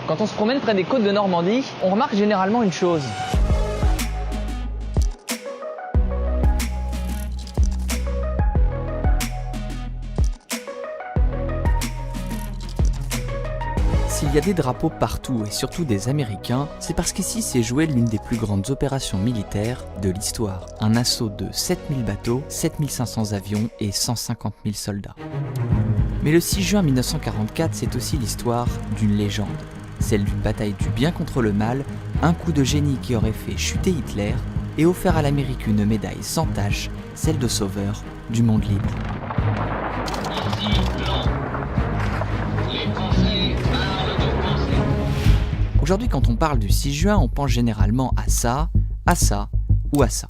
Quand on se promène près des côtes de Normandie, on remarque généralement une chose. S'il y a des drapeaux partout et surtout des Américains, c'est parce qu'ici s'est jouée l'une des plus grandes opérations militaires de l'histoire. Un assaut de 7000 bateaux, 7500 avions et 150 000 soldats. Mais le 6 juin 1944, c'est aussi l'histoire d'une légende. Celle d'une bataille du bien contre le mal, un coup de génie qui aurait fait chuter Hitler et offert à l'Amérique une médaille sans tache, celle de sauveur du monde libre. Aujourd'hui, quand on parle du 6 juin, on pense généralement à ça ou à ça.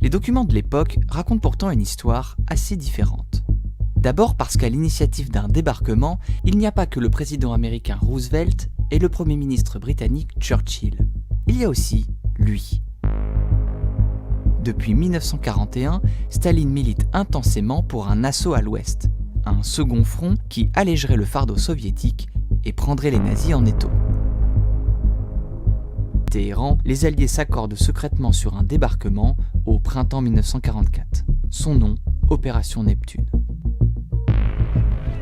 Les documents de l'époque racontent pourtant une histoire assez différente. D'abord parce qu'à l'initiative d'un débarquement, il n'y a pas que le président américain Roosevelt et le premier ministre britannique Churchill. Il y a aussi lui. Depuis 1941, Staline milite intensément pour un assaut à l'ouest, un second front qui allégerait le fardeau soviétique et prendrait les nazis en étau. Téhéran, les Alliés s'accordent secrètement sur un débarquement au printemps 1944. Son nom, Opération Neptune.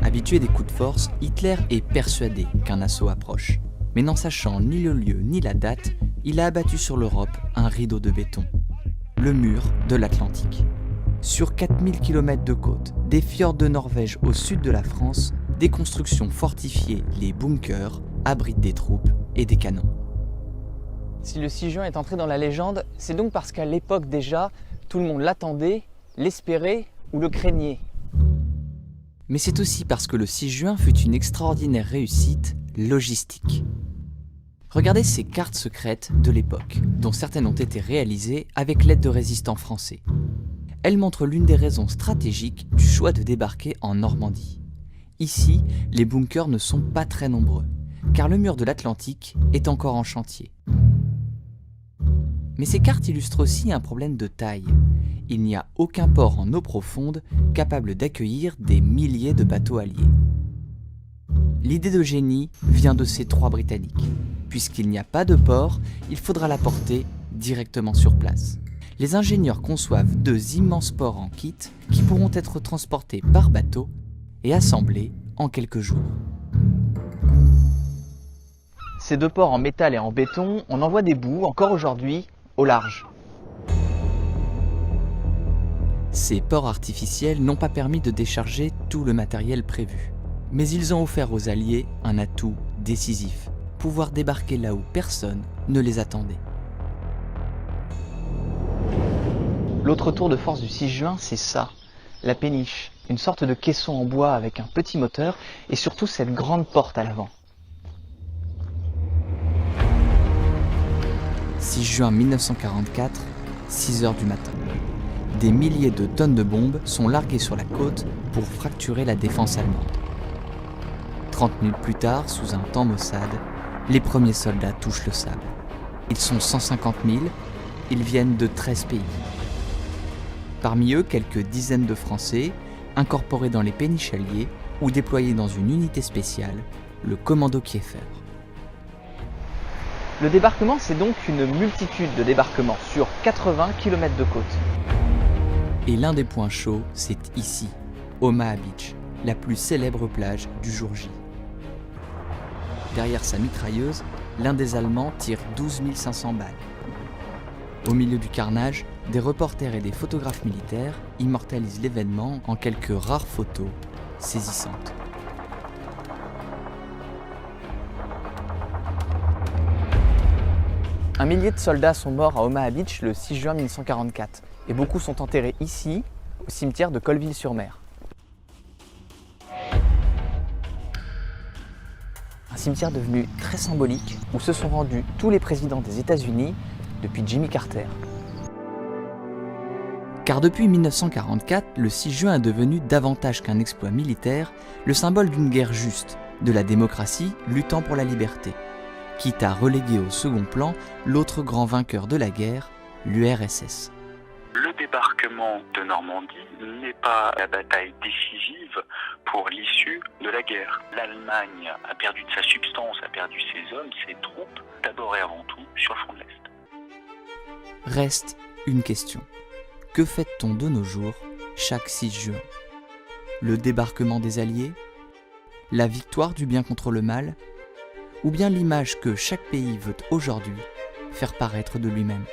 Habitué des coups de force, Hitler est persuadé qu'un assaut approche. Mais n'en sachant ni le lieu ni la date, il a abattu sur l'Europe un rideau de béton. Le mur de l'Atlantique. Sur 4000 km de côte, des fjords de Norvège au sud de la France, des constructions fortifiées, les bunkers, abritent des troupes et des canons. Si le 6 juin est entré dans la légende, c'est donc parce qu'à l'époque déjà, tout le monde l'attendait, l'espérait ou le craignait. Mais c'est aussi parce que le 6 juin fut une extraordinaire réussite logistique. Regardez ces cartes secrètes de l'époque, dont certaines ont été réalisées avec l'aide de résistants français. Elles montrent l'une des raisons stratégiques du choix de débarquer en Normandie. Ici, les bunkers ne sont pas très nombreux, car le mur de l'Atlantique est encore en chantier. Mais ces cartes illustrent aussi un problème de taille. Il n'y a aucun port en eau profonde capable d'accueillir des milliers de bateaux alliés. L'idée de génie vient de ces trois Britanniques. Puisqu'il n'y a pas de port, il faudra la porter directement sur place. Les ingénieurs conçoivent deux immenses ports en kit qui pourront être transportés par bateau et assemblés en quelques jours. Ces deux ports en métal et en béton, on en voit des bouts, encore aujourd'hui, au large. Ces ports artificiels n'ont pas permis de décharger tout le matériel prévu. Mais ils ont offert aux Alliés un atout décisif, pouvoir débarquer là où personne ne les attendait. L'autre tour de force du 6 juin, c'est ça, la péniche. Une sorte de caisson en bois avec un petit moteur et surtout cette grande porte à l'avant. 6 juin 1944, 6 heures du matin. Des milliers de tonnes de bombes sont larguées sur la côte pour fracturer la défense allemande. 30 minutes plus tard, sous un temps maussade, les premiers soldats touchent le sable. Ils sont 150 000, ils viennent de 13 pays. Parmi eux, quelques dizaines de Français, incorporés dans les péniches alliées ou déployés dans une unité spéciale, le commando Kieffer. Le débarquement, c'est donc une multitude de débarquements sur 80 km de côte. Et l'un des points chauds, c'est ici, Omaha Beach, la plus célèbre plage du jour J. Derrière sa mitrailleuse, l'un des Allemands tire 12 500 balles. Au milieu du carnage, des reporters et des photographes militaires immortalisent l'événement en quelques rares photos saisissantes. Un millier de soldats sont morts à Omaha Beach le 6 juin 1944 et beaucoup sont enterrés ici, au cimetière de Colville-sur-Mer. Un cimetière devenu très symbolique où se sont rendus tous les présidents des États-Unis depuis Jimmy Carter. Car depuis 1944, le 6 juin est devenu davantage qu'un exploit militaire, le symbole d'une guerre juste, de la démocratie luttant pour la liberté, quitte à reléguer au second plan l'autre grand vainqueur de la guerre, l'URSS. Le débarquement de Normandie n'est pas la bataille décisive pour l'issue de la guerre. L'Allemagne a perdu de sa substance, a perdu ses hommes, ses troupes, d'abord et avant tout sur le front de l'Est. Reste une question. Que fait-on de nos jours chaque 6 juin? Le débarquement des Alliés? La victoire du bien contre le mal? Ou bien l'image que chaque pays veut aujourd'hui faire paraître de lui-même?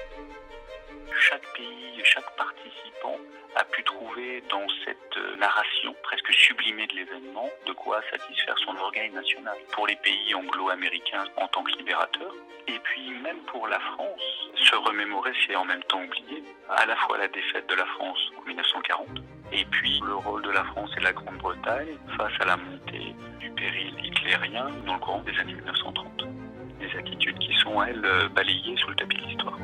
Chaque pays, chaque participant a pu trouver dans cette narration presque sublimée de l'événement de quoi satisfaire son orgueil national. Pour les pays anglo-américains en tant que libérateurs, et puis même pour la France, se remémorer c'est en même temps oublier à la fois la défaite de la France en 1940 et puis le rôle de la France et de la Grande-Bretagne face à la montée du péril hitlérien dans le courant des années 1930. Des attitudes qui sont, elles, balayées sous le tapis de l'histoire.